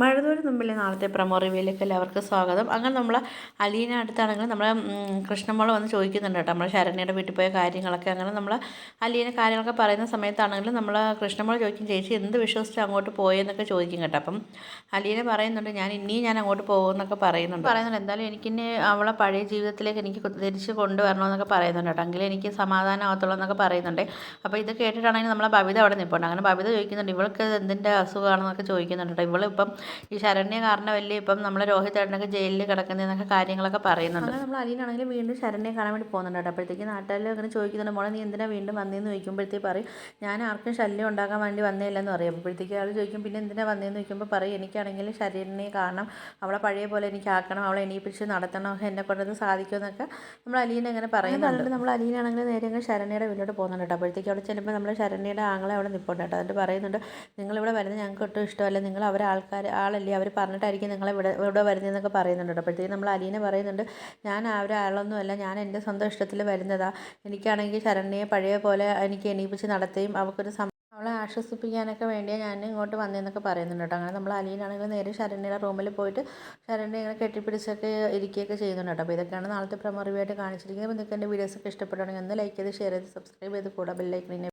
മഴതോരും മുമ്പിലെ നാളത്തെ പ്രമോ റിവ്യൂയിലേക്ക് എല്ലാവർക്കും സ്വാഗതം. അങ്ങനെ നമ്മൾ അലീന അടുത്താണെങ്കിൽ നമ്മളെ കൃഷ്ണമോൾ വന്ന് ചോദിക്കുന്നുണ്ട് കേട്ടോ, നമ്മൾ ശരണ്യയുടെ വീട്ടിൽ പോയ കാര്യങ്ങളൊക്കെ. അങ്ങനെ നമ്മൾ അലീന കാര്യങ്ങളൊക്കെ പറയുന്ന സമയത്താണെങ്കിലും നമ്മൾ കൃഷ്ണമോൾ ചോദിക്കും, ചേച്ചി എന്ത് വിശ്വസിച്ച് അങ്ങോട്ട് പോയെന്നൊക്കെ ചോദിക്കും കേട്ടോ. അപ്പം അലീന പറയുന്നുണ്ട്, ഞാൻ അങ്ങോട്ട് പോകുമെന്നൊക്കെ പറയുന്നുണ്ട്. എന്തായാലും എനിക്കിനി അവളെ പഴയ ജീവിതത്തിലേക്ക് എനിക്ക് തിരിച്ച് കൊണ്ടുവരണമെന്നൊക്കെ പറയുന്നുണ്ട് കേട്ടോ, എങ്കിലും എനിക്ക് സമാധാനമാകത്തുള്ളൂ എന്നൊക്കെ പറയുന്നുണ്ട്. അപ്പോൾ ഇത് കേട്ടിട്ടാണെങ്കിൽ നമ്മളെ ബബിത അവിടെ നിൽപ്പുണ്ട്. അങ്ങനെ ബബിത ചോദിക്കുന്നുണ്ട്, ഇവൾക്ക് എന്തിൻ്റെ അസുഖമാണെന്നൊക്കെ ചോദിക്കുന്നുണ്ട് കേട്ടോ. ഇവളിപ്പം ഈ ശരണ്യ കാരണമല്ലേ ഇപ്പം നമ്മൾ രോഹിത് ഏട്ടനൊക്കെ ജയിലിൽ കിടക്കുന്നതെന്നൊക്കെ കാര്യങ്ങളൊക്കെ പറയുന്നുണ്ട്. അങ്ങനെ നമ്മൾ അലീനാണെങ്കിൽ വീണ്ടും ശരണ്യെ കാണാൻ വേണ്ടി പോകുന്നുണ്ട് കേട്ടോ. അപ്പോഴത്തേക്ക് നാട്ടുകാർ അങ്ങനെ ചോദിക്കുന്നുണ്ട്, മോളെ നീ എന്തിനാ വീണ്ടും വന്നതെന്ന് ചോദിക്കുമ്പോഴത്തേക്ക് പറയും, ഞാൻ ആർക്കും ശല്യം ഉണ്ടാക്കാൻ വേണ്ടി വന്നേയില്ലെന്ന് പറയും. അപ്പോഴത്തേക്ക് ആൾ ചോദിക്കും, പിന്നെ എന്തിനാ വന്നതെന്ന് ചോദിക്കുമ്പോൾ പറയും, എനിക്കാണെങ്കിൽ ശരണ്യെ കാണണം, അവളെ പഴയ പോലെ എനിക്ക് ആക്കണം, അവളെ എണീപ്പിച്ച് നടത്തണം, എന്നെ കൊണ്ടത് സാധിക്കുമെന്നൊക്കെ നമ്മൾ അലീന അങ്ങനെ പറയുന്നുണ്ട്. നമ്മൾ അലീനാണെങ്കിൽ നേരെ അങ്ങ് ശരണ്യയുടെ വീട്ടിലോട്ട് പോകുന്നുണ്ട് കേട്ടോ. അപ്പോഴത്തേക്ക് അവിടെ ചെല്ലുമ്പോൾ നമ്മൾ ശരണ്യയുടെ ആങ്ങളെ അവിടെ നിൽപ്പുണ്ട് കേട്ടോ. എന്നിട്ട് പറയുന്നുണ്ട്, നിങ്ങളിവിടെ വരുന്നത് ഞങ്ങൾക്ക് ഒട്ടും ഇഷ്ടമല്ല, നിങ്ങൾ അവരെ ആളല്ലേ, അവർ പറഞ്ഞിട്ടായിരിക്കും നിങ്ങളെ ഇവിടെ വരുന്നതെന്നൊക്കെ പറയുന്നുണ്ട്. അപ്പോഴത്തേക്കും നമ്മൾ അലീന പറയുന്നുണ്ട്, ഞാൻ ഒരാളൊന്നുമല്ല, ഞാൻ എൻ്റെ സ്വന്തം ഇഷ്ടത്തിൽ വരുന്നതാണ്. എനിക്കാണെങ്കിൽ ശരണ്യയെ പഴയ പോലെ എനിക്ക് എണീപ്പിച്ച് നടത്തുകയും അവളെ ആശ്വസിപ്പിക്കാനൊക്കെ വേണ്ടിയാണ് ഞാൻ ഇങ്ങോട്ട് വന്നതെന്നൊക്കെ പറയുന്നുണ്ട് കേട്ടോ. അങ്ങനെ നമ്മൾ അലീനാണെങ്കിൽ നേരെ ശരണ്യയുടെ റൂമിൽ പോയിട്ട് ശരണ്യ ഇങ്ങനെ കെട്ടിപ്പിടിച്ചൊക്കെ ഇരിക്കുകയൊക്കെ ചെയ്യുന്നുണ്ട് കേട്ടോ. അപ്പോൾ ഇതൊക്കെയാണ് നാളത്തെ പ്രമോ റിവ്യൂ ആയിട്ട് കാണിച്ചിരിക്കുന്നത്. അപ്പോൾ നിങ്ങൾക്ക് എൻ്റെ വീഡിയോസൊക്കെ ഇഷ്ടപ്പെടുകയാണെങ്കിൽ ഒന്ന് ലൈക്ക് ചെയ്ത് ഷെയർ ചെയ്ത് സബ്സ്ക്രൈബ് ചെയ്ത് കൂടെ ബെല്ലൈക്കണിനെ